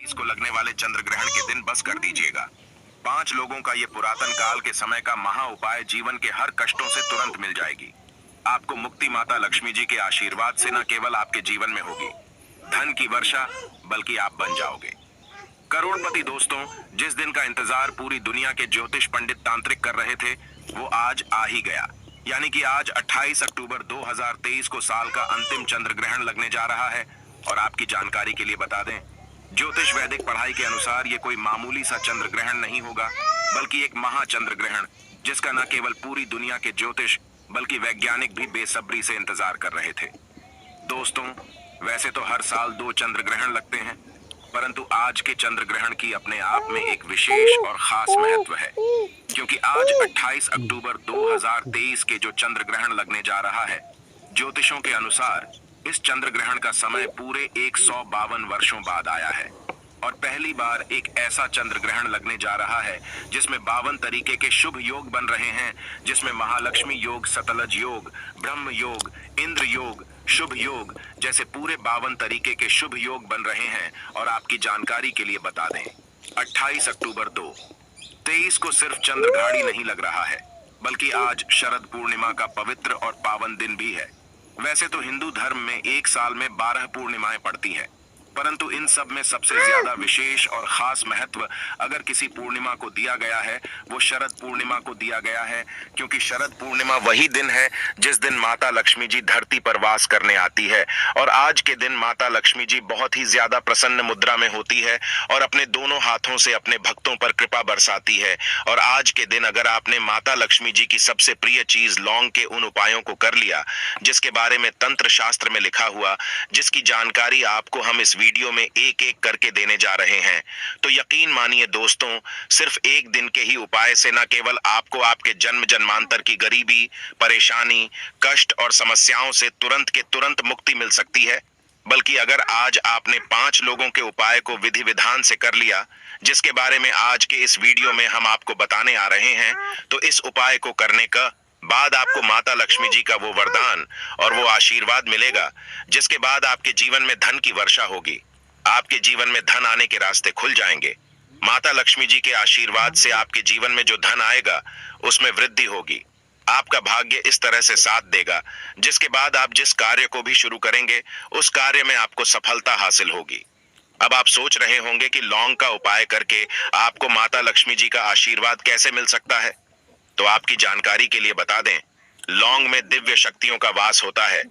इसको लगने वाले चंद्र ग्रहण के दिन बस कर दीजिएगा। 5 लोगों का ये पुरातन काल के समय का महा उपाय जीवन के हर कष्टों से तुरंत मिल जाएगी। आपको मुक्ति माता लक्ष्मी जी के आशीर्वाद से न केवल आपके जीवन में होगी धन की वर्षा, बल्कि आप बन जाओगे करोड़पति। दोस्तों, जिस दिन का इंतजार पूरी दुनिया के ज्योतिष पंडित तांत्रिक कर रहे थे, वो आज आ ही गया। यानी कि आज 28 अक्टूबर 2023 को साल का अंतिम चंद्र ग्रहण लगने जा रहा है। और आपकी जानकारी के लिए बता दें, ज्योतिष वैदिक पढ़ाई के अनुसार ये कोई मामूली सा चंद्र ग्रहण नहीं होगा, बल्कि एक महाचंद्र ग्रहण, जिसका न केवल पूरी दुनिया के ज्योतिष बल्कि वैज्ञानिक भी बेसब्री से इंतजार कर रहे थे। दोस्तों, वैसे तो हर साल 2 चंद्र ग्रहण लगते हैं, परंतु आज के चंद्र ग्रहण की अपने आप में एक विशेष और खास महत्व है, क्योंकि आज 28 अक्टूबर 2023 के जो चंद्र ग्रहण लगने जा रहा है, ज्योतिषों के अनुसार इस चंद्र ग्रहण का समय पूरे 152 वर्षों बाद आया है। और पहली बार एक ऐसा चंद्र ग्रहण लगने जा रहा है जिसमें 52 तरीके के शुभ योग बन रहे हैं, जिसमें महालक्ष्मी योग, सतलज योग, ब्रह्म योग, इंद्र योग, शुभ योग जैसे पूरे 52 तरीके के शुभ योग बन रहे हैं। और आपकी जानकारी के लिए बता दें, 28 अक्टूबर 2023 को सिर्फ चंद्रघाड़ी नहीं लग रहा है, बल्कि आज शरद पूर्णिमा का पवित्र और पावन दिन भी है। वैसे तो हिंदू धर्म में एक साल में 12 पूर्णिमाएं पड़ती हैं, परंतु इन सब में सबसे ज्यादा विशेष और खास महत्व अगर किसी पूर्णिमा को दिया गया है, वो शरद पूर्णिमा को दिया गया है, क्योंकि शरद पूर्णिमा वही दिन है जिस दिन माता लक्ष्मी जी धरती पर वास करने आती है। और आज के दिन माता लक्ष्मी जी बहुत ही ज्यादा प्रसन्न मुद्रा में होती है और अपने दोनों हाथों से अपने भक्तों पर कृपा बरसाती है। और आज के दिन अगर आपने माता लक्ष्मी जी की सबसे प्रिय चीज लौंग के उन उपायों को कर लिया, जिसके बारे में तंत्र शास्त्र में लिखा हुआ, जिसकी जानकारी आपको हम इस वीडियो में एक एक करके देने जा रहे हैं, तो यकीन मानिए दोस्तों, सिर्फ एक दिन के ही उपाय से न केवल आपको आपके जन्म जन्मांतर की गरीबी, परेशानी, कष्ट और समस्याओं से तुरंत के तुरंत मुक्ति मिल सकती है, बल्कि अगर आज आपने 5 लोगों के उपाय को विधि विधान से कर लिया, जिसके बारे में आज के इस वीडियो में हम आपको बताने आ रहे हैं, तो इस उपाय को करने का बाद आपको माता लक्ष्मी जी का वो वरदान और वो आशीर्वाद मिलेगा, जिसके बाद आपके जीवन में धन की वर्षा होगी। आपके जीवन में धन आने के रास्ते खुल जाएंगे। माता लक्ष्मी जी के आशीर्वाद से आपके जीवन में जो धन आएगा, उसमें वृद्धि होगी। आपका भाग्य इस तरह से साथ देगा, जिसके बाद आप जिस कार्य को भी शुरू करेंगे, उस कार्य में आपको सफलता हासिल होगी। अब आप सोच रहे होंगे कि लौंग का उपाय करके आपको माता लक्ष्मी जी का आशीर्वाद कैसे मिल सकता है, तो आपकी जानकारी के लिए बता दें, लौंग में दिव्य शक्तियों का वास होता है।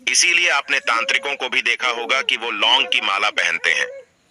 इसीलिए आपने तांत्रिकों को भी देखा होगा कि वो लौंग की माला पहनते हैं।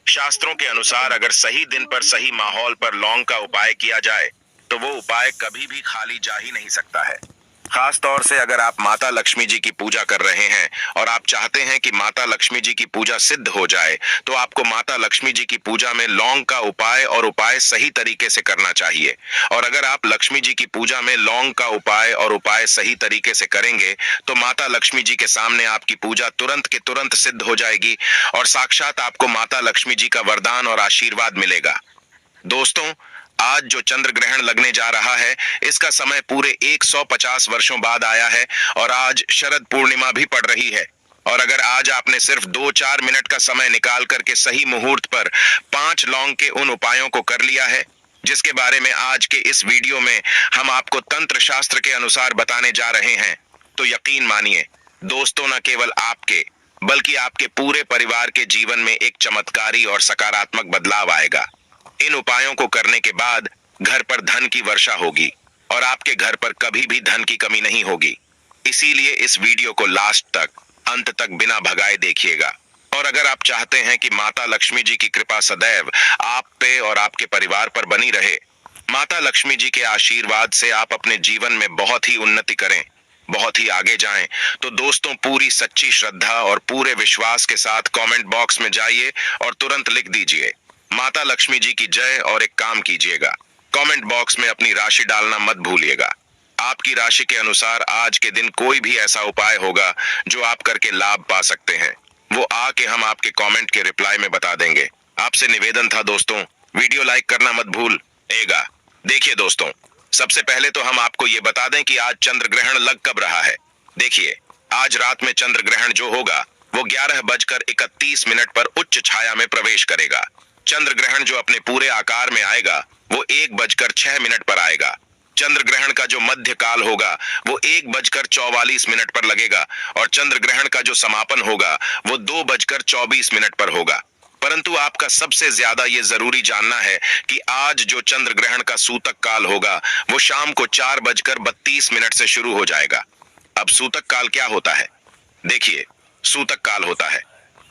शास्त्रों के अनुसार अगर सही दिन पर सही माहौल पर लौंग का उपाय किया जाए, तो वो उपाय कभी भी खाली जा ही नहीं सकता है। खास तौर से अगर आप माता लक्ष्मी जी की पूजा कर रहे हैं और आप चाहते हैं कि माता लक्ष्मी जी की पूजा सिद्ध हो जाए, तो आपको माता लक्ष्मी जी की पूजा में लौंग का उपाय और उपाय सही तरीके से करना चाहिए। और अगर आप लक्ष्मी जी की पूजा में लौंग का उपाय और उपाय सही तरीके से करेंगे, तो माता लक्ष्मी जी के सामने आपकी पूजा तुरंत के तुरंत सिद्ध हो जाएगी और साक्षात आपको माता लक्ष्मी जी का वरदान और आशीर्वाद मिलेगा। दोस्तों, आज जो चंद्र ग्रहण लगने जा रहा है, इसका समय पूरे 150 वर्षों बाद आया है और आज शरद पूर्णिमा भी पड़ रही है। और अगर आज आपने सिर्फ 2-4 मिनट का समय निकाल करके सही मुहूर्त पर 5 लौंग के उन उपायों को कर लिया है, जिसके बारे में आज के इस वीडियो में हम आपको तंत्र शास्त्र के अनुसार बताने जा रहे हैं, तो यकीन मानिए दोस्तों, न केवल आपके बल्कि आपके पूरे परिवार के जीवन में एक चमत्कारी और सकारात्मक बदलाव आएगा। इन उपायों को करने के बाद घर पर धन की वर्षा होगी और आपके घर पर कभी भी धन की कमी नहीं होगी। इसीलिए इस वीडियो को लास्ट तक, अंत तक बिना भगाए देखिएगा। और अगर आप चाहते हैं कि माता लक्ष्मी जी की कृपा सदैव आप पे और आपके परिवार पर बनी रहे, माता लक्ष्मी जी के आशीर्वाद से आप अपने जीवन में बहुत ही उन्नति करें, बहुत ही आगे जाएं, तो दोस्तों पूरी सच्ची श्रद्धा और पूरे विश्वास के साथ कमेंट बॉक्स में जाइए और तुरंत लिख दीजिए माता लक्ष्मी जी की जय और एक काम कीजिएगा, कमेंट बॉक्स में अपनी राशि डालना मत भूलिएगा। आपकी राशि के अनुसार आज के दिन कोई भी ऐसा उपाय होगा जो आप करके लाभ पा सकते हैं, वो आके हम आपके कमेंट के रिप्लाई में बता देंगे। आपसे निवेदन था दोस्तों, वीडियो लाइक करना मत भूलिएगा। देखिए दोस्तों, सबसे पहले तो हम आपको ये बता दें कि आज चंद्र ग्रहण लग कब रहा है। देखिए, आज रात में चंद्र ग्रहण जो होगा वो 11:31 पर उच्च छाया में प्रवेश करेगा। चंद्र ग्रहण जो अपने पूरे आकार में आएगा वो 1:06 पर आएगा। चंद्र ग्रहण का जो मध्य काल होगा वो 1:44 पर लगेगा और चंद्र ग्रहण का जो समापन होगा वो 2:24 पर होगा। परंतु आपका सबसे ज्यादा ये जरूरी जानना है कि आज जो चंद्र ग्रहण का सूतक काल होगा वो शाम को 4:32 से शुरू हो जाएगा। अब सूतक काल क्या होता है? देखिए, सूतक काल होता है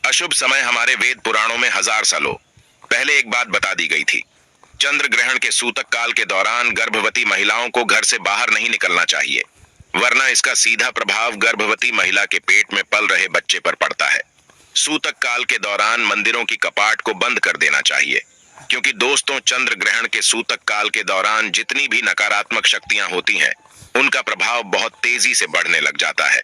अशुभ समय। हमारे वेद पुराणों में 1000 सालों पहले एक बात बता दी गई थी। चंद्र ग्रहण के सूतक काल के दौरान गर्भवती महिलाओं को घर से बाहर नहीं निकलना चाहिए, वरना इसका सीधा प्रभाव गर्भवती महिला के पेट में पल रहे बच्चे पर पड़ता है। सूतक काल के दौरान मंदिरों की कपाट को बंद कर देना चाहिए, क्योंकि दोस्तों चंद्र ग्रहण के सूतक काल के दौरान जितनी भी नकारात्मक शक्तियां होती हैं उनका प्रभाव बहुत तेजी से बढ़ने लग जाता है।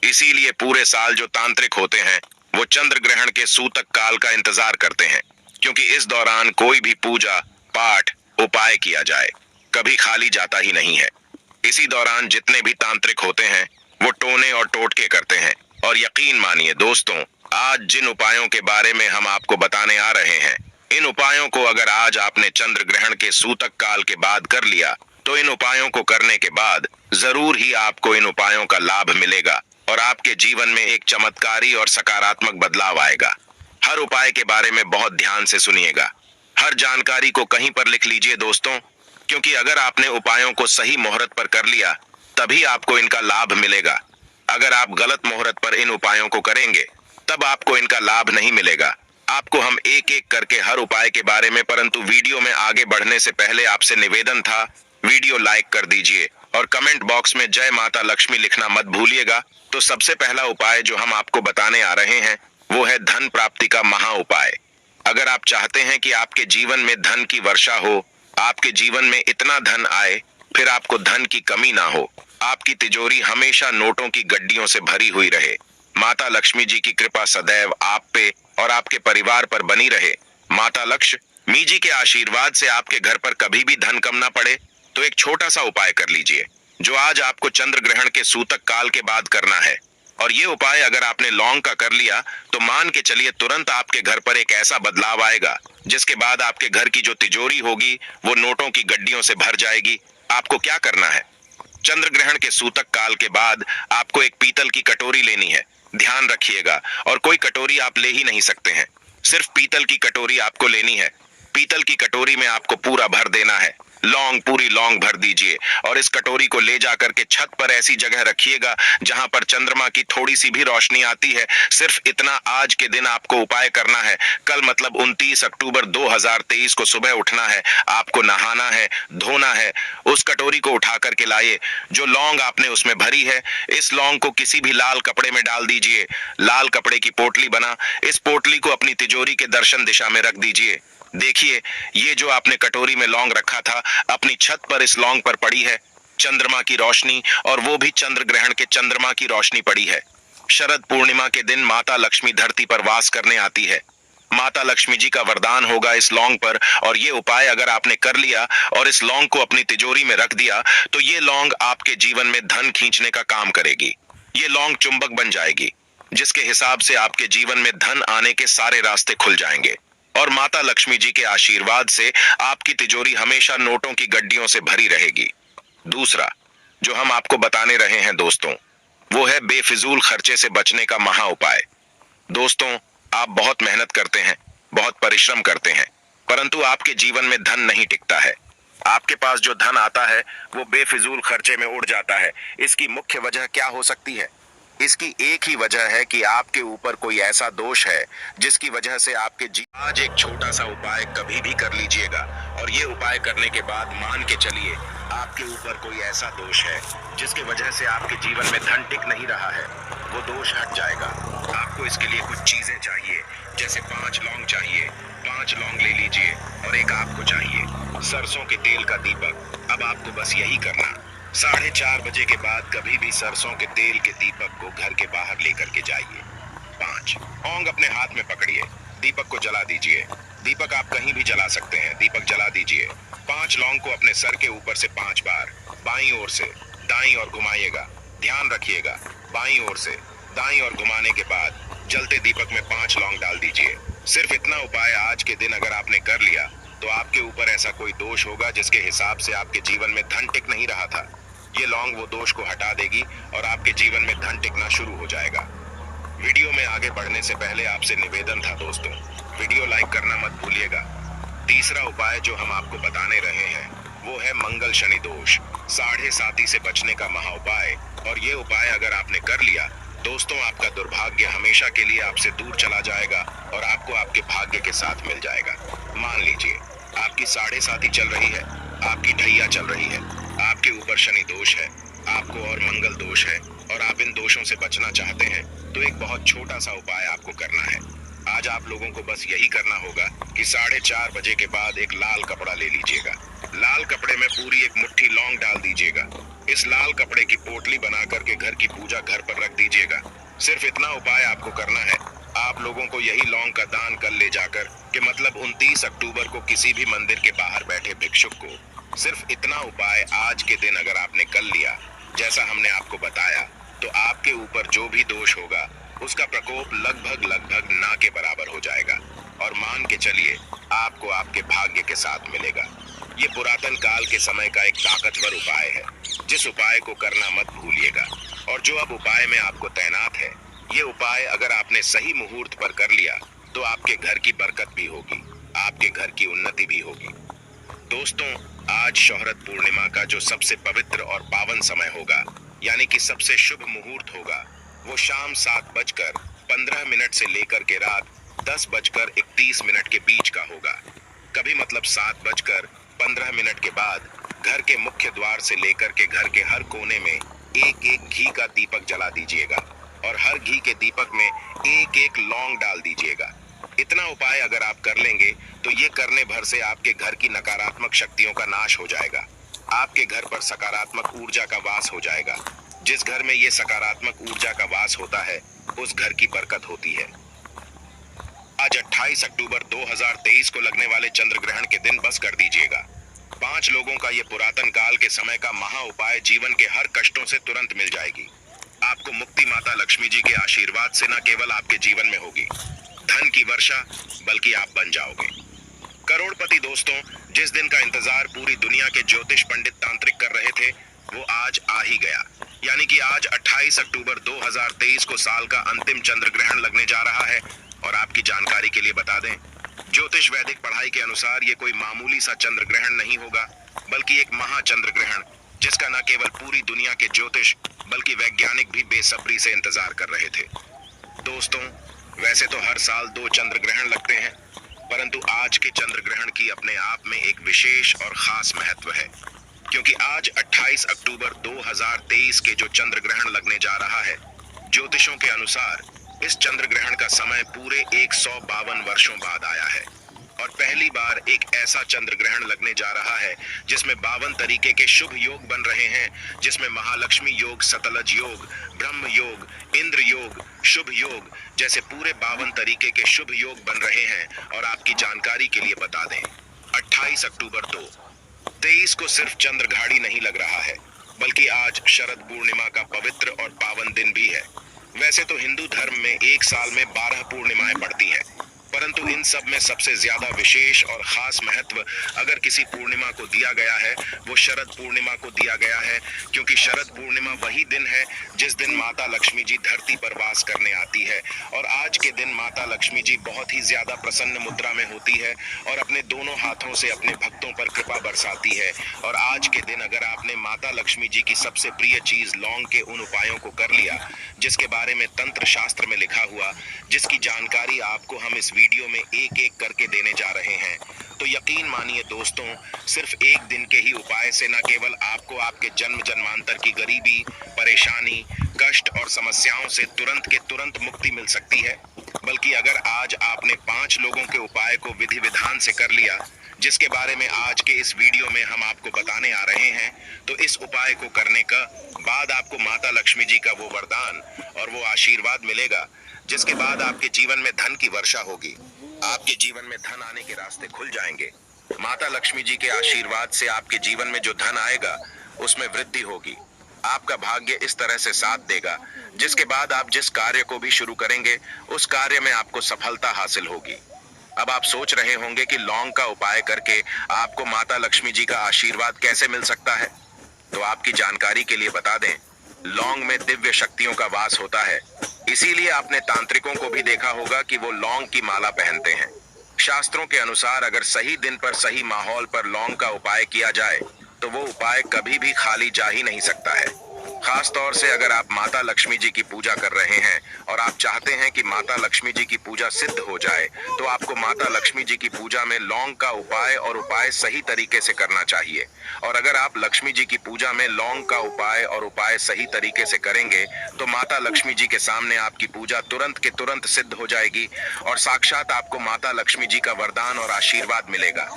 इसीलिए पूरे साल जो तांत्रिक होते हैं वो चंद्र ग्रहण के सूतक काल का इंतजार करते हैं, क्योंकि इस दौरान कोई भी पूजा पाठ उपाय किया जाए कभी खाली जाता ही नहीं है। इसी दौरान जितने भी तांत्रिक होते हैं वो टोने और टोटके करते हैं। और यकीन मानिए दोस्तों, आज जिन उपायों के बारे में हम आपको बताने आ रहे हैं, इन उपायों को अगर आज आपने चंद्र ग्रहण के सूतक काल के बाद कर लिया तो इन उपायों को करने के बाद जरूर ही आपको इन उपायों का लाभ मिलेगा और आपके जीवन में एक चमत्कारी और सकारात्मक बदलाव आएगा। हर उपाय के बारे में बहुत ध्यान से सुनिएगा, हर जानकारी को कहीं पर लिख लीजिए दोस्तों, क्योंकि अगर आपने उपायों को सही मुहूर्त पर कर लिया तभी आपको इनका लाभ मिलेगा। अगर आप गलत मुहूर्त पर इन उपायों को करेंगे तब आपको इनका लाभ नहीं मिलेगा। आपको हम एक एक करके हर उपाय के बारे में, परंतु वीडियो में आगे बढ़ने से पहले आपसे निवेदन था, वीडियो लाइक कर दीजिए और कमेंट बॉक्स में जय माता लक्ष्मी लिखना मत भूलिएगा। तो सबसे पहला उपाय जो हम आपको बताने आ रहे हैं वो है धन प्राप्ति का महा उपाय। अगर आप चाहते हैं कि आपके जीवन में धन की वर्षा हो, आपके जीवन में इतना धन आए फिर आपको धन की कमी ना हो, आपकी तिजोरी हमेशा नोटों की गड्डियों से भरी हुई रहे, माता लक्ष्मी जी की कृपा सदैव आप पे और आपके परिवार पर बनी रहे, माता लक्ष्मी जी के आशीर्वाद से आपके घर पर कभी भी धन कम ना पड़े, तो एक छोटा सा उपाय कर लीजिए जो आज आपको चंद्र ग्रहण के सूतक काल के बाद करना है। और ये उपाय अगर आपने लौंग का कर लिया तो मान के चलिए तुरंत आपके घर पर एक ऐसा बदलाव आएगा जिसके बाद आपके घर की जो तिजोरी होगी वो नोटों की गड्डियों से भर जाएगी। आपको क्या करना है? चंद्र ग्रहण के सूतक काल के बाद आपको एक पीतल की कटोरी लेनी है, ध्यान रखिएगा, और कोई कटोरी आप ले ही नहीं सकते हैं, सिर्फ पीतल की कटोरी आपको लेनी है। पीतल की कटोरी में आपको पूरा भर देना है लौंग, पूरी लौंग भर दीजिए और इस कटोरी को ले जाकर के छत पर ऐसी जगह रखिएगा जहां पर चंद्रमा की थोड़ी सी भी रोशनी आती है। सिर्फ इतना आज के दिन आपको उपाय करना है। कल मतलब 29 अक्टूबर 2023 को सुबह उठना है, आपको नहाना है, धोना है, उस कटोरी को उठा करके लाइए। जो लौंग आपने उसमें भरी है, इस लौंग को किसी भी लाल कपड़े में डाल दीजिए, लाल कपड़े की पोटली बना, इस पोटली को अपनी तिजोरी के दर्शन दिशा में रख दीजिए। देखिए, ये जो आपने कटोरी में लौंग रखा था अपनी छत पर इस लौंग पर पड़ी है चंद्रमा की रोशनी, और वो भी चंद्र ग्रहण के चंद्रमा की रोशनी पड़ी है। शरद पूर्णिमा के दिन माता लक्ष्मी धरती पर वास करने आती है। माता लक्ष्मी जी का वरदान होगा इस लौंग पर, और ये उपाय अगर आपने कर लिया और इस लौंग को अपनी तिजोरी में रख दिया तो ये लौंग आपके जीवन में धन खींचने का काम करेगी। ये लौंग चुंबक बन जाएगी जिसके हिसाब से आपके जीवन में धन आने के सारे रास्ते खुल जाएंगे और माता लक्ष्मी जी के आशीर्वाद से आपकी तिजोरी हमेशा नोटों की गड्डियों से भरी रहेगी। दूसरा जो हम आपको बताने रहे हैं दोस्तों वो है बेफिजूल खर्चे से बचने का महा उपाय। दोस्तों, आप बहुत मेहनत करते हैं, बहुत परिश्रम करते हैं, परंतु आपके जीवन में धन नहीं टिकता है। आपके पास जो धन आता है वो बेफिजूल खर्चे में उड़ जाता है। इसकी मुख्य वजह क्या हो सकती है? इसकी एक ही वजह है कि आपके ऊपर कोई ऐसा दोष है जिसकी वजह से आपके आज एक छोटा सा उपाय कभी भी कर लीजिएगा और ये उपाय करने के बाद मान के चलिए आपके ऊपर कोई ऐसा दोष है जिसकी वजह से आपके जीवन में धन टिक नहीं रहा है, वो दोष हट जाएगा। आपको इसके लिए कुछ चीजें चाहिए, जैसे 5 लौंग चाहिए, 5 लौंग ले लीजिए, और एक आपको चाहिए सरसों के तेल का दीपक। अब आपको बस यही करना, 4:30 बजे के बाद कभी भी सरसों के तेल के दीपक को घर के बाहर लेकर के जाइए। 5 लौंग अपने हाथ में पकड़िए, दीपक को जला दीजिए। दीपक आप कहीं भी जला सकते हैं, दीपक जला दीजिए। 5 लौंग को अपने सर के ऊपर से 5 बार बाईं ओर से दाईं ओर घुमाइएगा। ध्यान रखिएगा, बाईं ओर से दाईं ओर घुमाने के बाद जलते दीपक में 5 लौंग डाल दीजिए। सिर्फ इतना उपाय आज के दिन अगर आपने कर लिया तो आपके ऊपर ऐसा कोई दोष होगा जिसके हिसाब से आपके जीवन में धन टिक नहीं रहा था। ये लौंग वो दोष को हटा देगी और आपके जीवन में धन टिकना शुरू हो जाएगा। वीडियो में आगे बढ़ने से पहले आपसे निवेदन था दोस्तों, वीडियो लाइक करना मत भूलिएगा। तीसरा उपाय जो हम आपको बताने रहे हैं वो है मंगल शनि दोष, साढ़े साती से बचने का महा उपाय। और ये उपाय अगर आपने कर लिया दोस्तों, आपका दुर्भाग्य हमेशा के लिए आपसे दूर चला जाएगा और आपको आपके भाग्य के साथ मिल जाएगा। मान लीजिए आपकी साढ़े साती चल रही है, आपकी ढैया चल रही है, आपके ऊपर शनि दोष है, आपको और मंगल दोष है और आप इन दोषों से बचना चाहते हैं तो एक बहुत छोटा सा उपाय आपको करना है। आज आप लोगों को बस यही करना होगा कि 4:30 बजे के बाद एक लाल कपड़ा ले लीजिएगा। लाल कपड़े में पूरी एक मुट्ठी लौंग डाल दीजिएगा। इस लाल कपड़े की पोटली बना करके घर की पूजा घर पर रख दीजिएगा। सिर्फ इतना उपाय आपको करना है। आप लोगों को यही लौंग का दान कल ले जाकर कि मतलब 29 अक्टूबर को किसी भी मंदिर के बाहर बैठे भिक्षुक को, सिर्फ इतना उपाय आज के दिन अगर आपने कर लिया जैसा हमने आपको बताया तो आपके ऊपर जो भी दोष होगा उसका प्रकोप लगभग ना के बराबर हो जाएगा और मान के चलिए आपको आपके भाग्य के साथ मिलेगा। ये पुरातन काल के समय का एक ताकतवर उपाय है, जिस उपाय को करना मत भूलिएगा। और जो अब उपाय में आपको तैनात है, ये उपाय अगर आपने सही मुहूर्त पर कर लिया तो आपके घर की बरकत भी होगी, आपके घर की उन्नति भी होगी। दोस्तों, आज शोहरत पूर्णिमा का जो सबसे पवित्र और पावन समय होगा, यानी कि सबसे शुभ मुहूर्त होगा, वो शाम 7:15 से लेकर के रात 10:31 के बीच का होगा। कभी मतलब 7:15 के बाद घर के मुख्य द्वार से लेकर के घर के हर कोने में एक एक घी का दीपक जला दीजिएगा और हर घी के दीपक में एक एक लौंग डाल दीजिएगा। इतना उपाय अगर आप कर लेंगे तो ये करने भर से आपके घर की नकारात्मक शक्तियों का नाश हो जाएगा। आपके घर पर सकारात्मक ऊर्जा का वास हो जाएगा। जिस घर में ये सकारात्मक ऊर्जा का वास होता है उस घर की बरकत होती है। आज 28 अक्टूबर 2023 को लगने वाले चंद्र ग्रहण के दिन बस कर दीजिएगा। 5 लोगों का ये पुरातन काल के समय का महा उपाय जीवन के हर कष्टों से तुरंत मिल जाएगी। आपको मुक्ति माता लक्ष्मी जी के आशीर्वाद से न केवल आपके जीवन में होगी धन की वर्षा, बल्कि आप बन जाओगे करोड़पति। दोस्तों, जिस दिन का इंतजार पूरी दुनिया के ज्योतिष पंडित तांत्रिक कर रहे थे वो आज आ ही गया, यानी कि आज 28 अक्टूबर 2023 को साल का अंतिम चंद्र ग्रहण लगने जा रहा है। और आपकी जानकारी के लिए बता दें, ज्योतिष वैदिक पढ़ाई के अनुसार ये कोई मामूली सा चंद्र ग्रहण नहीं होगा, बल्कि एक महाचंद्र ग्रहण जिसका न केवल पूरी दुनिया के ज्योतिष बल्कि वैज्ञानिक भी बेसब्री से इंतजार कर रहे थे। दोस्तों, वैसे तो हर साल 2 चंद्र ग्रहण लगते हैं, परंतु आज के चंद्र ग्रहण की अपने आप में एक विशेष और खास महत्व है, क्योंकि आज 28 अक्टूबर 2023 के जो चंद्र ग्रहण लगने जा रहा है, ज्योतिषों के अनुसार इस चंद्र ग्रहण का समय पूरे 152 वर्षों बाद आया है और पहली बार एक ऐसा चंद्र ग्रहण लगने जा रहा है जिसमें 52 तरीके के शुभ योग बन रहे हैं, जिसमें महालक्ष्मी योग, सतलज योग, ब्रह्म योग, इंद्र योग, शुभ योग जैसे पूरे 52 तरीके के शुभ योग बन रहे हैं। और आपकी जानकारी के लिए बता दें, 28 अक्टूबर 2023 को सिर्फ चंद्र घाड़ी नहीं लग रहा है, बल्कि आज शरद पूर्णिमा का पवित्र और पावन दिन भी है। वैसे तो हिंदू धर्म में एक साल में 12 पूर्णिमाएं पड़ती हैं, परंतु इन सब में सबसे ज्यादा विशेष और खास महत्व अगर किसी पूर्णिमा को दिया गया है वो शरद पूर्णिमा को दिया गया है, क्योंकि शरद पूर्णिमा वही दिन है जिस दिन माता लक्ष्मी जी धरती पर वास करने आती है। और आज के दिन माता लक्ष्मी जी बहुत ही ज्यादा प्रसन्न मुद्रा में होती है और अपने दोनों हाथों से अपने भक्तों पर कृपा बरसाती है। और आज के दिन अगर आपने माता लक्ष्मी जी की सबसे प्रिय चीज लौंग के उन उपायों को कर लिया जिसके बारे में तंत्र शास्त्र में लिखा हुआ, जिसकी जानकारी आपको हम इस वीडियो में एक एक करके देने जा रहे हैं, तो यकीन मानिए दोस्तों, सिर्फ एक दिन के ही उपाय से न केवल आपको आपके जन्म जन्मांतर की गरीबी, परेशानी, कष्ट और समस्याओं से तुरंत के तुरंत मुक्ति मिल सकती है, बल्कि अगर आज आपने 5 लोगों के उपाय को विधि विधान से कर लिया, जिसके बारे में आज के इस वीडियो में हम आपको बताने आ रहे हैं, तो इस उपाय को करने का बाद आपको माता लक्ष्मी जी का वो वरदान और वो आशीर्वाद मिलेगा, जिसके बाद आपके जीवन में धन की वर्षा होगी। आपके जीवन में धन आने के रास्ते खुल जाएंगे। माता लक्ष्मी जी के आशीर्वाद से आपके जीवन में जो धन आएगा उसमें वृद्धि होगी। आपका भाग्य इस तरह से साथ देगा, जिसके बाद आप जिस कार्य को भी शुरू करेंगे उस कार्य में आपको सफलता हासिल होगी। अब आप सोच रहे होंगे कि लौंग का उपाय करके आपको माता लक्ष्मी जी का आशीर्वाद कैसे मिल सकता है। तो आपकी जानकारी के लिए बता दें, लौंग में दिव्य शक्तियों का वास होता है। इसीलिए आपने तांत्रिकों को भी देखा होगा कि वो लौंग की माला पहनते हैं। शास्त्रों के अनुसार अगर सही दिन पर सही माहौल पर लौंग का उपाय किया जाए तो वो उपाय कभी भी खाली जा ही नहीं सकता है। खास तौर से अगर आप माता लक्ष्मी जी की पूजा कर रहे हैं और आप चाहते हैं कि माता लक्ष्मी जी की पूजा सिद्ध हो जाए, तो आपको माता लक्ष्मी जी की पूजा में लौंग का उपाय और उपाय सही तरीके से करना चाहिए। और अगर आप लक्ष्मी जी की पूजा में लौंग का उपाय और उपाय सही तरीके से करेंगे तो माता लक्ष्मी जी के सामने आपकी पूजा तुरंत के तुरंत सिद्ध हो जाएगी और साक्षात आपको माता लक्ष्मी जी का वरदान और आशीर्वाद मिलेगा।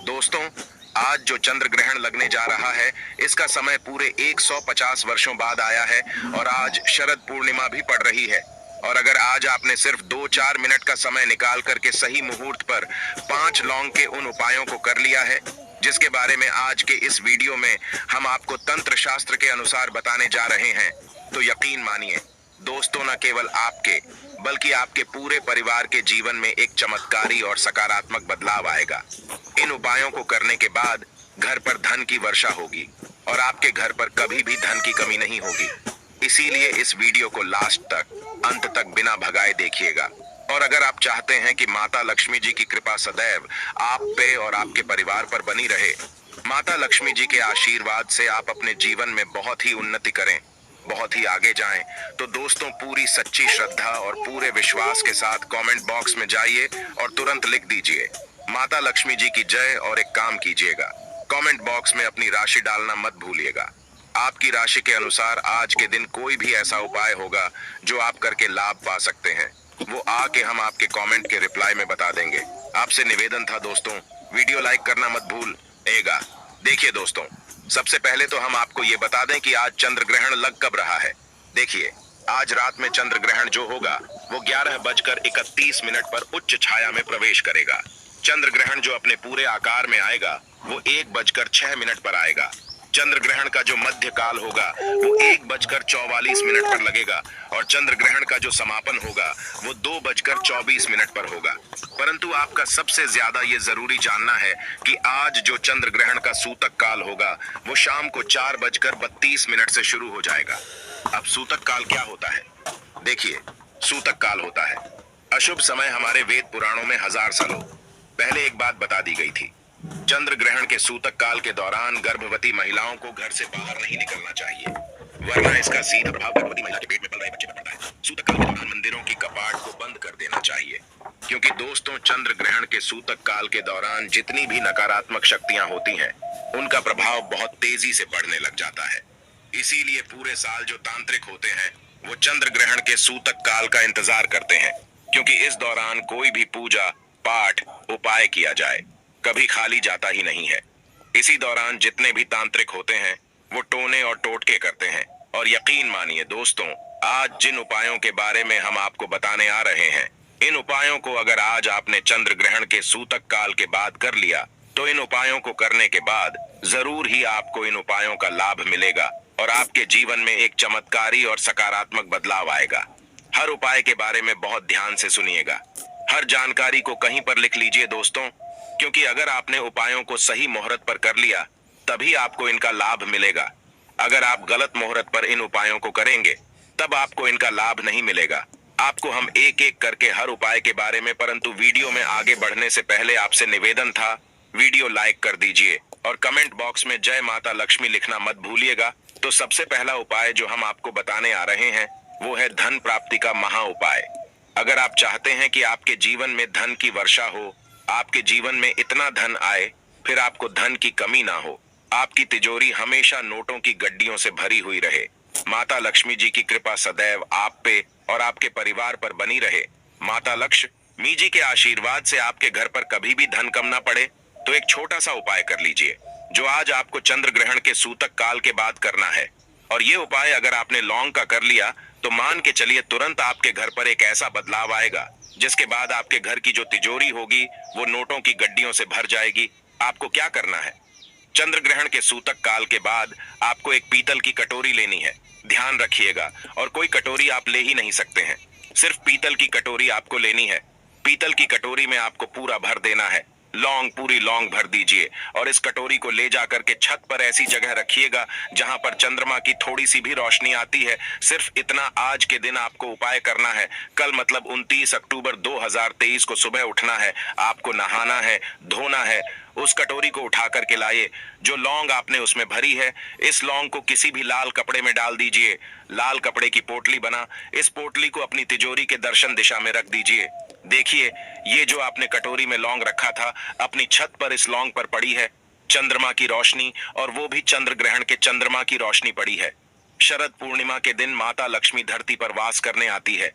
दोस्तों, आज जो चंद्र ग्रहण लगने जा रहा है, इसका समय पूरे 150 वर्षों बाद आया है और आज शरद पूर्णिमा भी पड़ रही है। और अगर आज आपने सिर्फ 2-4 मिनट का समय निकाल करके सही मुहूर्त पर 5 लौंग के उन उपायों को कर लिया है, जिसके बारे में आज के इस वीडियो में हम आपको तंत्र शास्त्र के अनुसार बताने जा रहे हैं, तो यकीन मानिए दोस्तों, न केवल आपके बल्कि आपके पूरे परिवार के जीवन में एक चमत्कारी और सकारात्मक बदलाव आएगा। इन उपायों को करने के बाद घर पर धन की वर्षा होगी और आपके घर पर कभी भी धन की कमी नहीं होगी। इसीलिए इस वीडियो को लास्ट तक, अंत तक बिना भगाए देखिएगा। और अगर आप चाहते हैं कि माता लक्ष्मी जी की कृपा सदैव आप पे और आपके परिवार पर बनी रहे, माता लक्ष्मी जी के आशीर्वाद से आप अपने जीवन में बहुत ही उन्नति करें, बहुत ही आगे जाएं, तो दोस्तों पूरी सच्ची श्रद्धा और पूरे विश्वास के साथ कमेंट बॉक्स में जाइए और तुरंत लिख दीजिए माता लक्ष्मी जी की जय और एक काम कीजिएगा। कमेंट बॉक्स में अपनी राशि डालना मत भूलिएगा। आपकी राशि के अनुसार आज के दिन कोई भी ऐसा उपाय होगा जो आप करके लाभ पा सकते हैं, वो आके हम आपके कमेंट के रिप्लाई में बता देंगे। आपसे निवेदन था दोस्तों, वीडियो लाइक करना मत भूलिएगा। देखिए दोस्तों, सबसे पहले तो हम आपको ये बता दें कि आज चंद्र ग्रहण लग कब रहा है। देखिए, आज रात में चंद्र ग्रहण जो होगा वो 11:31 पर उच्च छाया में प्रवेश करेगा। चंद्र ग्रहण जो अपने पूरे आकार में आएगा वो 1:06 पर आएगा। चंद्र ग्रहण का जो मध्य काल होगा वो 1:44 पर लगेगा और चंद्र ग्रहण का जो समापन होगा वो 2:24 पर होगा। परंतु आपका सबसे ज्यादा ये जरूरी जानना है कि आज जो चंद्र ग्रहण का सूतक काल होगा वो शाम को 4:32 से शुरू हो जाएगा। अब सूतक काल क्या होता है? देखिए, सूतक काल होता है अशुभ समय। हमारे वेद पुराणों में 1000 सालों पहले एक बात बता दी गई थी। चंद्र ग्रहण के सूतक काल के दौरान गर्भवती महिलाओं को घर से बाहर नहीं निकलना चाहिए, वरना इसका सीधा प्रभाव गर्भवती महिला के पेट में पल रहे बच्चे पर पड़ता है। सूतक काल के दौरान मंदिरों की कपाट को बंद कर देना चाहिए, क्योंकि दोस्तों चंद्र ग्रहण के सूतक काल के दौरान जितनी भी नकारात्मक शक्तियां होती हैं उनका प्रभाव बहुत तेजी से बढ़ने लग जाता है। इसीलिए पूरे साल जो तांत्रिक होते हैं वो चंद्र ग्रहण के सूतक काल का इंतजार करते हैं, क्योंकि इस दौरान कोई भी पूजा पाठ उपाय किया जाए कभी खाली जाता ही नहीं है। इसी दौरान जितने भी तांत्रिक होते हैं वो टोने और टोटके करते हैं। और यकीन मानिए दोस्तों, आज जिन उपायों के बारे में हम आपको बताने आ रहे हैं, इन उपायों को अगर आज आपने चंद्र ग्रहण के सूतक काल के बाद कर लिया तो इन उपायों को करने के बाद जरूर ही आपको इन उपायों का लाभ मिलेगा और आपके जीवन में एक चमत्कारी और सकारात्मक बदलाव आएगा। हर उपाय के बारे में बहुत ध्यान से सुनिएगा, हर जानकारी को कहीं पर लिख लीजिए दोस्तों, क्योंकि अगर आपने उपायों को सही मुहूर्त पर कर लिया तभी आपको इनका लाभ मिलेगा। अगर आप गलत मुहूर्त पर इन उपायों को करेंगे तब आपको इनका लाभ नहीं मिलेगा। आपको हम एक एक करके हर उपाय के बारे में, परंतु वीडियो में आगे बढ़ने से पहले आपसे निवेदन था, वीडियो लाइक कर दीजिए और कमेंट बॉक्स में जय माता लक्ष्मी लिखना मत भूलिएगा। तो सबसे पहला उपाय जो हम आपको बताने आ रहे हैं वो है धन प्राप्ति का महा उपाय। अगर आप चाहते हैं कि आपके जीवन में धन की वर्षा हो, आपके जीवन में इतना धन आए, फिर आपको धन की कमी ना हो, आपकी तिजोरी हमेशा नोटों की गड्डियों से भरी हुई रहे, माता लक्ष्मी जी की कृपा सदैव आप पे और आपके परिवार पर बनी रहे, माता लक्ष्मी जी के आशीर्वाद से आपके घर पर कभी भी धन कम ना पड़े, तो एक छोटा सा उपाय कर लीजिए जो आज आपको चंद्र ग्रहण के सूतक काल के बाद करना है। और ये उपाय अगर आपने लौंग का कर लिया तो मान के चलिए तुरंत आपके घर पर एक ऐसा बदलाव आएगा जिसके बाद आपके घर की जो तिजोरी होगी वो नोटों की गड्डियों से भर जाएगी। आपको क्या करना है? चंद्र ग्रहण के सूतक काल के बाद आपको एक पीतल की कटोरी लेनी है। ध्यान रखिएगा, और कोई कटोरी आप ले ही नहीं सकते हैं, सिर्फ पीतल की कटोरी आपको लेनी है। पीतल की कटोरी में आपको पूरा भर देना है। लौंग, पूरी लौंग भर दीजिए और इस कटोरी को ले जाकर के छत पर ऐसी जगह रखिएगा जहां पर चंद्रमा की थोड़ी सी भी रोशनी आती है। सिर्फ इतना आज के दिन आपको उपाय करना है। कल मतलब 29 अक्टूबर 2023 को सुबह उठना है, आपको नहाना है, धोना है, उस कटोरी को उठा करके लाइए। जो लौंग आपने उसमें भरी है, इस लौंग को किसी भी लाल कपड़े में डाल दीजिए। लाल कपड़े की पोटली बना इस पोटली को अपनी तिजोरी के दर्शन दिशा में रख दीजिए। देखिए, ये जो आपने कटोरी में लौंग रखा था, अपनी छत पर इस लौंग पर पड़ी है चंद्रमा की रोशनी, और वो भी चंद्र ग्रहण के चंद्रमा की रोशनी पड़ी है। शरद पूर्णिमा के दिन माता लक्ष्मी धरती पर वास करने आती है।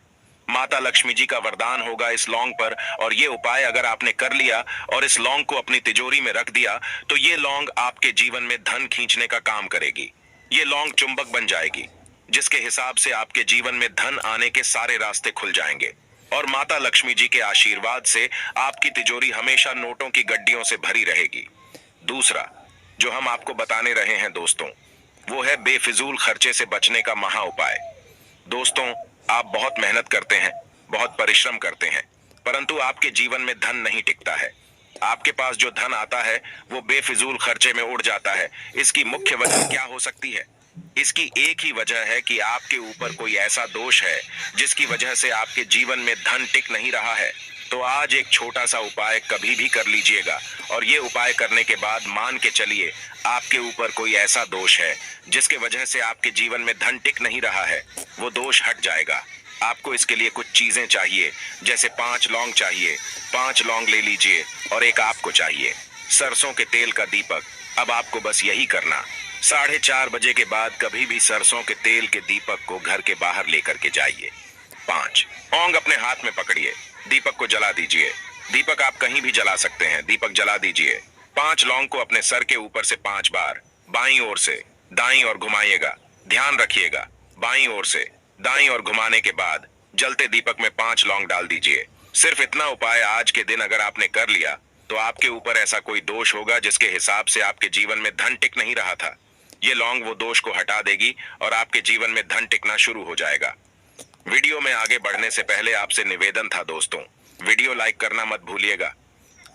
माता लक्ष्मी जी का वरदान होगा इस लौंग पर, और ये उपाय अगर आपने कर लिया और इस लौंग को अपनी तिजोरी में रख दिया तो ये लौंग आपके जीवन में धन खींचने का काम करेगी। ये लौंग चुंबक बन जाएगी, जिसके हिसाब से आपके जीवन में धन आने के सारे रास्ते खुल जाएंगे, और माता लक्ष्मी जी के आशीर्वाद से आपकी तिजोरी हमेशा नोटों की गड्डियों से भरी रहेगी। दूसरा जो हम आपको बताने रहे हैं दोस्तों, वो है बेफिजूल खर्चे से बचने का महा उपाय। दोस्तों, आप बहुत मेहनत करते हैं, बहुत परिश्रम करते हैं, परंतु आपके जीवन में धन नहीं टिकता है। आपके पास जो धन आता है वो बेफिजूल खर्चे में उड़ जाता है। इसकी मुख्य वजह क्या हो सकती है? इसकी एक ही वजह है कि आपके ऊपर कोई ऐसा दोष है जिसकी वजह से आपके जीवन में धन टिक नहीं रहा है। तो आज एक छोटा सा उपाय कभी भी कर लीजिएगा, और ये उपाय करने के बाद मान के चलिए आपके ऊपर कोई ऐसा दोष है जिसके वजह से आपके जीवन में धन टिक नहीं रहा है, वो दोष हट जाएगा। आपको इसके लिए कुछ चीजें चाहिए, जैसे 5 लौंग चाहिए। 5 लौंग ले लीजिए, और एक आपको चाहिए सरसों के तेल का दीपक। अब आपको बस यही करना, 4:30 बजे के बाद कभी भी सरसों के तेल के दीपक को घर के बाहर लेकर के जाइए। 5 लौंग अपने हाथ में पकड़िए, दीपक को जला दीजिए। दीपक आप कहीं भी जला सकते हैं, दीपक जला दीजिए। 5 लौंग को अपने सर के ऊपर से 5 बार बाईं ओर से दाईं ओर घुमाइएगा। ध्यान रखिएगा, बाईं ओर से दाईं ओर घुमाने के बाद जलते दीपक में 5 लौंग डाल दीजिए। सिर्फ इतना उपाय आज के दिन अगर आपने कर लिया तो आपके ऊपर ऐसा कोई दोष होगा जिसके हिसाब से आपके जीवन में धन टिक नहीं रहा था, ये लौंग वो दोष को हटा देगी और आपके जीवन में धन टिकना शुरू हो जाएगा। वीडियो में आगे बढ़ने से पहले आपसे निवेदन था दोस्तों, वीडियो लाइक करना मत भूलिएगा।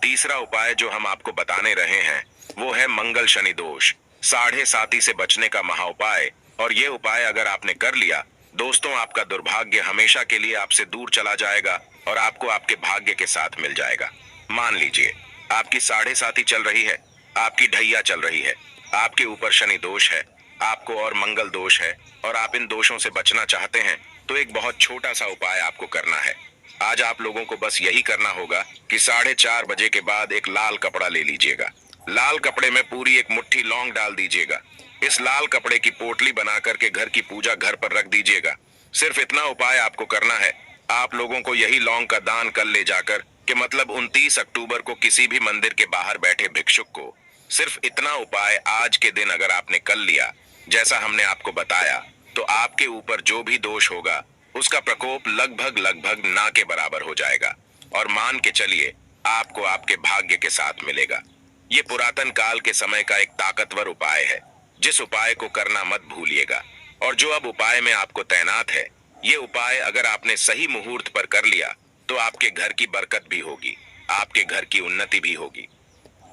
तीसरा उपाय जो हम आपको बताने रहे हैं वो है मंगल शनि दोष, 7.5 से बचने का महा उपाय। और ये उपाय अगर आपने कर लिया दोस्तों, आपका दुर्भाग्य हमेशा के लिए आपसे दूर चला जाएगा और आपको आपके भाग्य के साथ मिल जाएगा। मान लीजिए आपकी 7.5 चल रही है, आपकी ढैया चल रही है, आपके ऊपर शनि दोष है, आपको और मंगल दोष है, और आप इन दोषों से बचना चाहते हैं तो एक बहुत छोटा सा उपाय आपको करना है। आज आप लोगों को बस यही करना होगा कि 4:30 बजे के बाद एक लाल कपड़ा ले लीजिएगा। लाल कपड़े में पूरी एक मुट्ठी लौंग डाल दीजिएगा। इस लाल कपड़े की पोटली बना करके घर की पूजा घर पर रख दीजिएगा। सिर्फ इतना उपाय आपको करना है। आप लोगों को यही लौंग का दान कल ले जाकर कि मतलब 29 अक्टूबर को किसी भी मंदिर के बाहर बैठे भिक्षुक को, सिर्फ इतना उपाय आज के दिन अगर आपने कर लिया जैसा हमने आपको बताया, तो आपके ऊपर जो भी दोष होगा उसका प्रकोप लगभग ना के बराबर हो जाएगा, और मान के चलिए आपको आपके भाग्य के साथ मिलेगा। ये पुरातन काल के समय का एक ताकतवर उपाय है, जिस उपाय को करना मत भूलिएगा। और जो अब उपाय में आपको तैनात है, ये उपाय अगर आपने सही मुहूर्त पर कर लिया तो आपके घर की बरकत भी होगी, आपके घर की उन्नति भी होगी।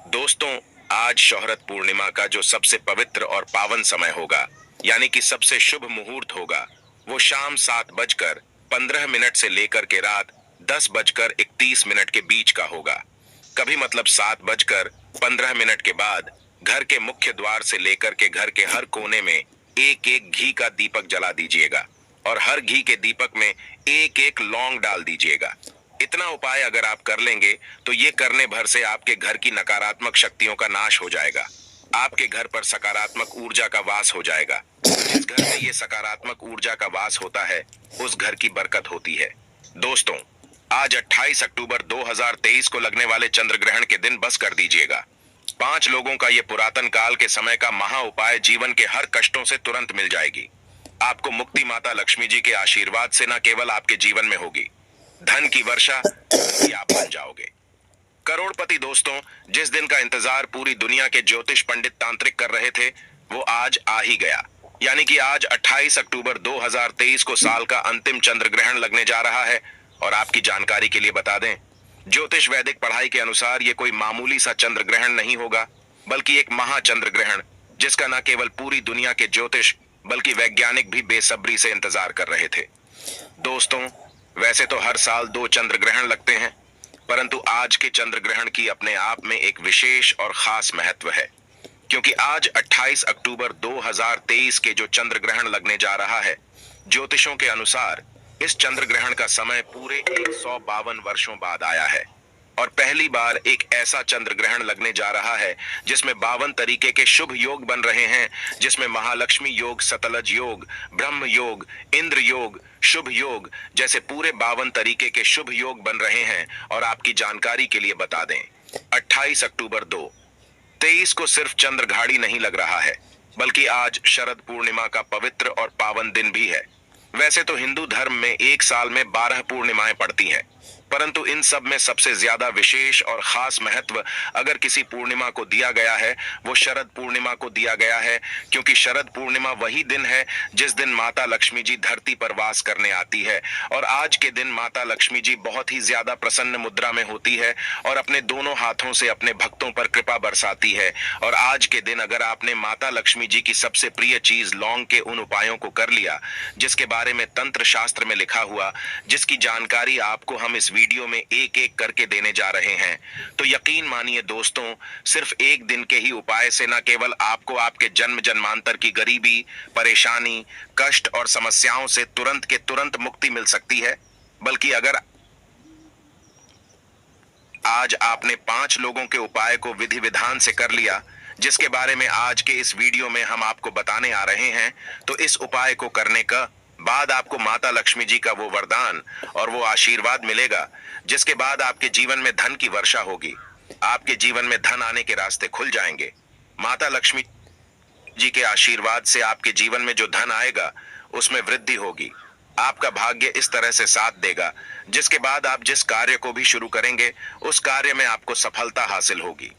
दोस्तों, आज शोहरत पूर्णिमा का जो सबसे पवित्र और पावन समय होगा, यानी कि सबसे शुभ मुहूर्त होगा, वो शाम 7:15 से लेकर के रात 10:31 के बीच का होगा। कभी मतलब 7:15 के बाद घर के मुख्य द्वार से लेकर के घर के हर कोने में एक एक घी का दीपक जला दीजिएगा, और हर घी के दीपक में एक एक लौंग डाल दीजिएगा। इतना उपाय अगर आप कर लेंगे तो ये करने भर से आपके घर की नकारात्मक शक्तियों का नाश हो जाएगा। आपके घर पर सकारात्मक ऊर्जा का वास हो जाएगा। जिस घर में ये सकारात्मक ऊर्जा का वास होता है उस घर की बरकत होती है। दोस्तों, आज 28 अक्टूबर 2023 को लगने वाले चंद्र ग्रहण के दिन बस कर दीजिएगा। 5 लोगों का ये पुरातन काल के समय का महा उपाय जीवन के हर कष्टों से तुरंत मिल जाएगी। आपको मुक्ति माता लक्ष्मी जी के आशीर्वाद से न केवल आपके जीवन में होगी धन की वर्षा, भी आप बन जाओगे करोड़पति। दोस्तों, जिस दिन का इंतजार पूरी दुनिया के ज्योतिष पंडित तांत्रिक कर रहे थे वो आज आ ही गया, यानी कि आज 28 अक्टूबर 2023 को साल का अंतिम चंद्र ग्रहण लगने जा रहा है। और आपकी जानकारी के लिए बता दें, ज्योतिष वैदिक पढ़ाई के अनुसार ये कोई मामूली सा चंद्र ग्रहण नहीं होगा, बल्कि एक महाचंद्र ग्रहण, जिसका न केवल पूरी दुनिया के ज्योतिष बल्कि वैज्ञानिक भी बेसब्री से इंतजार कर रहे थे। दोस्तों, वैसे तो हर साल 2 चंद्र ग्रहण लगते हैं, परंतु आज के चंद्र ग्रहण की अपने आप में एक विशेष और खास महत्व है, क्योंकि आज 28 अक्टूबर 2023 के जो चंद्र ग्रहण लगने जा रहा है, ज्योतिषों के अनुसार इस चंद्र ग्रहण का समय पूरे 152 वर्षों बाद आया है और पहली बार एक ऐसा चंद्र ग्रहण लगने जा रहा है जिसमें 52 तरीके के शुभ योग बन रहे हैं, जिसमें महालक्ष्मी योग, सतलज योग, ब्रह्म योग, इंद्र योग, शुभ योग जैसे पूरे 52 तरीके के शुभ योग बन रहे हैं। और आपकी जानकारी के लिए बता दें, 28 अक्टूबर 2023 को सिर्फ चंद्र घाड़ी नहीं लग रहा है, बल्कि आज शरद पूर्णिमा का पवित्र और पावन दिन भी है। वैसे तो हिंदू धर्म में एक साल में 12 पूर्णिमाएं पड़ती हैं, परंतु इन सब में सबसे ज्यादा विशेष और खास महत्व अगर किसी पूर्णिमा को दिया गया है, वो शरद पूर्णिमा को दिया गया है, क्योंकि शरद पूर्णिमा वही दिन है जिस दिन माता लक्ष्मी जी धरती पर वास करने आती है। और आज के दिन माता लक्ष्मी जी बहुत ही ज्यादा प्रसन्न मुद्रा में होती है और अपने दोनों हाथों से अपने भक्तों पर कृपा बरसाती है। और आज के दिन अगर आपने माता लक्ष्मी जी की सबसे प्रिय चीज लौंग के उन उपायों को कर लिया, जिसके बारे में तंत्र शास्त्र में लिखा हुआ, जिसकी जानकारी आपको हम इस वीडियो में एक एक करके देने जा रहे हैं, तो यकीन मानिए दोस्तों, सिर्फ एक दिन के ही उपाय से न केवल आपको आपके जन्म जन्मांतर की गरीबी, परेशानी, कष्ट और समस्याओं से तुरंत के तुरंत मुक्ति मिल सकती है, बल्कि अगर आज आपने 5 लोगों के उपाय को विधि विधान से कर लिया, जिसके बारे में आज के इस वीडियो में हम आपको बताने आ रहे हैं, तो इस उपाय को करने का बाद आपको माता लक्ष्मी जी का वो वरदान और वो आशीर्वाद मिलेगा, जिसके बाद आपके जीवन में धन की वर्षा होगी। आपके जीवन में धन आने के रास्ते खुल जाएंगे। माता लक्ष्मी जी के आशीर्वाद से आपके जीवन में जो धन आएगा उसमें वृद्धि होगी। आपका भाग्य इस तरह से साथ देगा, जिसके बाद आप जिस कार्य को भी शुरू करेंगे उस कार्य में आपको सफलता हासिल होगी।